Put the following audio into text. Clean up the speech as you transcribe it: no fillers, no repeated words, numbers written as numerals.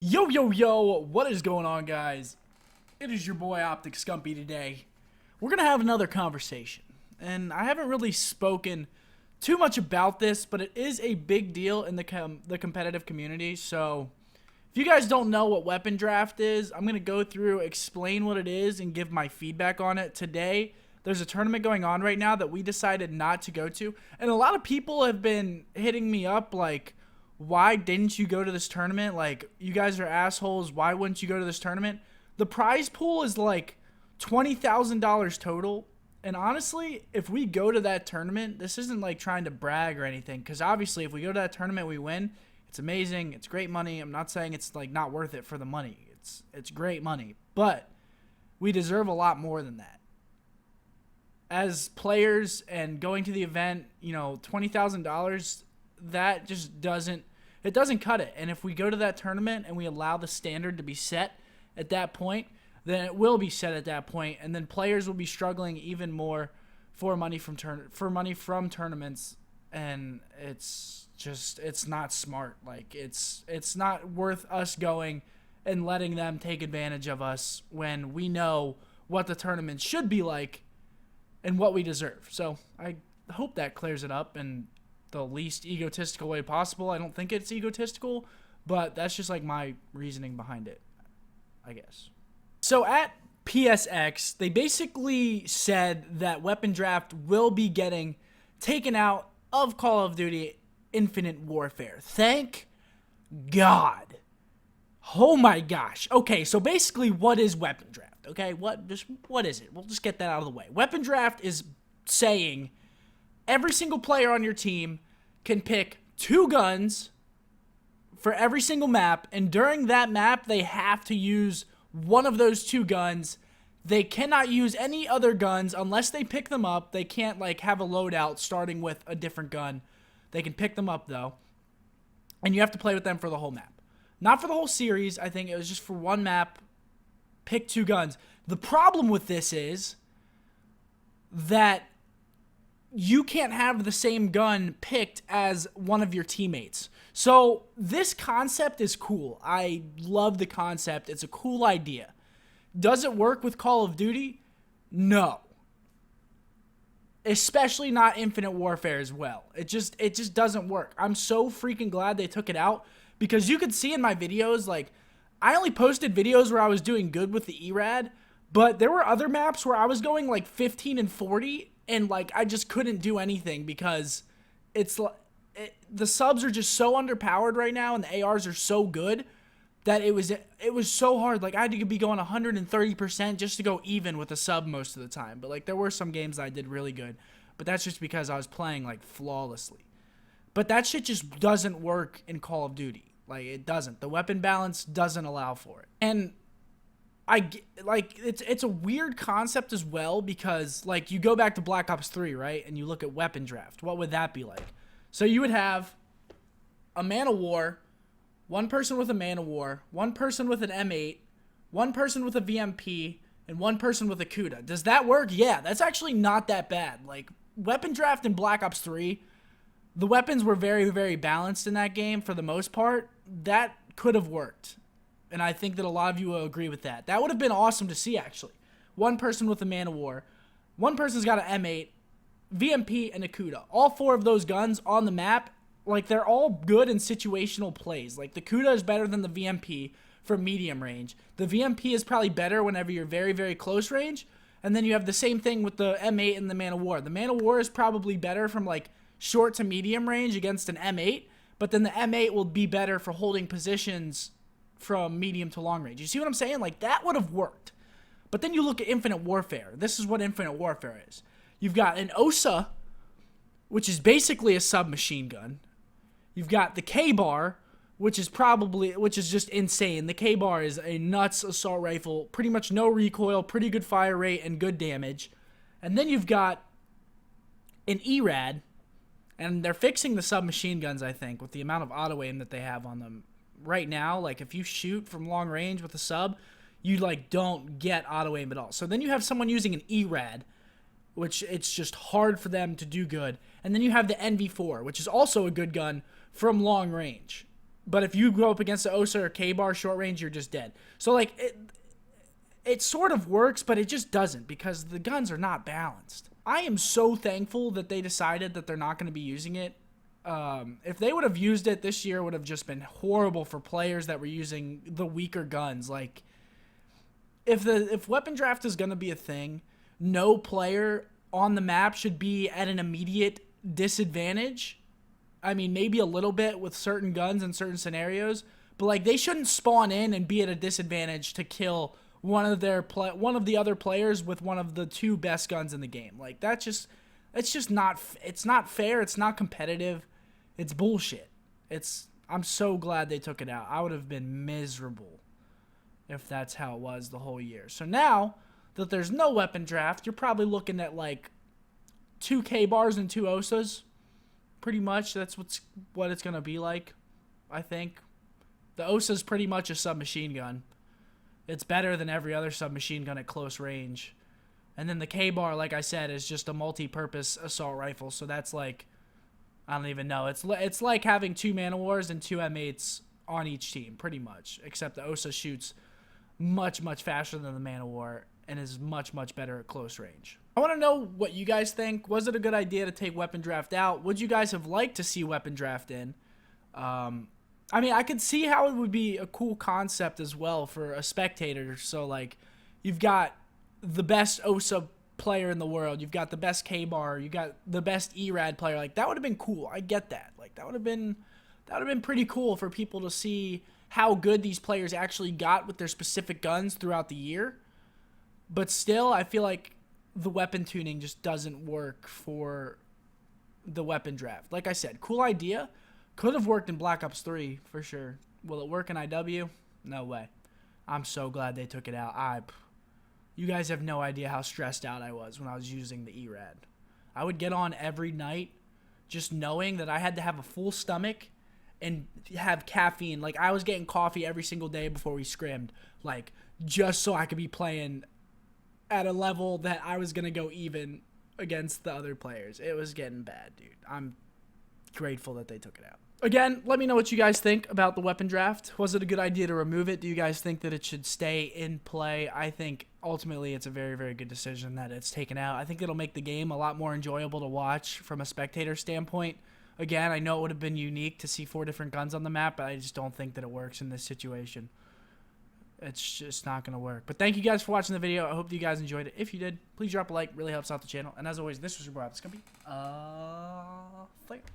Yo, yo, yo, what is going on, guys? It is your boy Optic Scumpy today. We're going to have another conversation. And I haven't really spoken too much about this, but it is a big deal in the competitive community. So, if you guys don't know what Weapon Draft is, I'm going to go through, explain what it is, and give my feedback on it. Today, there's a tournament going on right now that we decided not to go to. And a lot of people have been hitting me up like, why didn't you go to this tournament? Like, you guys are assholes. Why wouldn't you go to this tournament? The prize pool is like $20,000 total. And honestly, if we go to that tournament, this isn't like trying to brag or anything. Because obviously, if we go to that tournament, we win. It's amazing. It's great money. I'm not saying it's like not worth it for the money. It's great money. But we deserve a lot more than that. As players and going to the event, $20,000, that just doesn't cut it. And if we go to that tournament and we allow the standard to be set at that point, then it will be set at that point, and then players will be struggling even more for money from tournaments, and it's not smart. Like it's not worth us going and letting them take advantage of us when we know what the tournament should be like and what we deserve. So I hope that clears it up in the least egotistical way possible. I don't think it's egotistical, but that's just like my reasoning behind it, I guess. So at PSX, they basically said that Weapon Draft will be getting taken out of Call of Duty Infinite Warfare. Thank God. Oh my gosh. Okay, so basically what is Weapon Draft? Okay, what is it? We'll just get that out of the way. Weapon Draft is saying every single player on your team can pick 2 guns for every single map, and during that map, they have to use one of those 2 guns. They cannot use any other guns unless they pick them up. They can't, like, have a loadout starting with a different gun. They can pick them up, though, and you have to play with them for the whole map. Not for the whole series. I think it was just for one map, pick 2 guns. The problem with this is that you can't have the same gun picked as one of your teammates. So this concept is cool. I love the concept. It's a cool idea. Does it work with Call of Duty? No. Especially not Infinite Warfare as well. It just doesn't work. I'm so freaking glad they took it out, because you could see in my videos, like, I only posted videos where I was doing good with the ERAD, but there were other maps where I was going like 15 and 40, and like I just couldn't do anything because the subs are just so underpowered right now, and the ARs are so good that it was so hard. Like, I had to be going 130% just to go even with a sub most of the time. But like, there were some games that I did really good, but that's just because I was playing like flawlessly. But that shit just doesn't work in Call of Duty. Like, it doesn't. The weapon balance doesn't allow for it. And it's a weird concept as well, because like, you go back to Black Ops 3, right? And you look at Weapon Draft. What would that be like? So you would have a Man of War, one person with a Man of War, one person with an M8, one person with a VMP, and one person with a Kuda. Does that work? Yeah, that's actually not that bad. Like, Weapon Draft in Black Ops 3, the weapons were very, very balanced in that game for the most part. That could have worked. And I think that a lot of you will agree with that. That would have been awesome to see, actually. One person with a Man of War. One person's got an M8, VMP, and a Kuda. All 4 of those guns on the map, like, they're all good in situational plays. Like, the Kuda is better than the VMP for medium range. The VMP is probably better whenever you're very, very close range. And then you have the same thing with the M8 and the Man of War. The Man of War is probably better from, like, short to medium range against an M8. But then the M8 will be better for holding positions from medium to long range. You see what I'm saying? Like, that would have worked. But then you look at Infinite Warfare. This is what Infinite Warfare is. You've got an OSA, which is basically a submachine gun. You've got the K-Bar, which is just insane. The K-Bar is a nuts assault rifle, pretty much no recoil, pretty good fire rate, and good damage. And then you've got an ERAD, and they're fixing the submachine guns, I think, with the amount of auto aim that they have on them right now. Like, if you shoot from long range with a sub, you like don't get auto aim at all. So then you have someone using an ERAD, which it's just hard for them to do good. And then you have the NV4, which is also a good gun from long range. But if you go up against the Osa or K-Bar short range, you're just dead. So, like, it sort of works, but it just doesn't because the guns are not balanced. I am so thankful that they decided that they're not going to be using it. If they would have used it this year, it would have just been horrible for players that were using the weaker guns. Like, if weapon draft is going to be a thing, no player on the map should be at an immediate disadvantage. I mean, maybe a little bit with certain guns in certain scenarios, but like they shouldn't spawn in and be at a disadvantage to kill one of the other players with one of the two best guns in the game. Like it's just not fair. It's not competitive. It's bullshit. I'm so glad they took it out. I would have been miserable if that's how it was the whole year. So now that there's no weapon draft, you're probably looking at like 2 K-Bars and 2 Osas. Pretty much, that's what it's going to be like, I think. The Osa's pretty much a submachine gun. It's better than every other submachine gun at close range. And then the K-Bar, like I said, is just a multi-purpose assault rifle. So that's like, I don't even know. It's like having 2 Man-O-Wars and 2 M8s on each team, pretty much. Except the Osa shoots much, much faster than the Man-O-War and is much, much better at close range. I want to know what you guys think. Was it a good idea to take weapon draft out? Would you guys have liked to see weapon draft in? I mean, I could see how it would be a cool concept as well for a spectator. So, like, you've got the best Osa player in the world. You've got the best K-Bar. You got the best ERAD player. Like, that would have been cool. I get that. Like, that would have been pretty cool for people to see how good these players actually got with their specific guns throughout the year. But still, I feel like the weapon tuning just doesn't work for the weapon draft. Like I said, cool idea. Could have worked in Black Ops 3 for sure. Will it work in IW? No way. I'm so glad they took it out. You guys have no idea how stressed out I was when I was using the ERAD. I would get on every night just knowing that I had to have a full stomach and have caffeine. Like, I was getting coffee every single day before we scrimmed. Like, just so I could be playing at a level that I was going to go even against the other players. It was getting bad, dude. I'm grateful that they took it out. Again, let me know what you guys think about the weapon draft. Was it a good idea to remove it? Do you guys think that it should stay in play? I think ultimately it's a very, very good decision that it's taken out. I think it'll make the game a lot more enjoyable to watch from a spectator standpoint. Again, I know it would have been unique to see 4 different guns on the map, but I just don't think that it works in this situation. It's just not going to work. But thank you guys for watching the video. I hope you guys enjoyed it. If you did, please drop a like. Really helps out the channel. And as always, this was your boy, Scumpy. Thank you.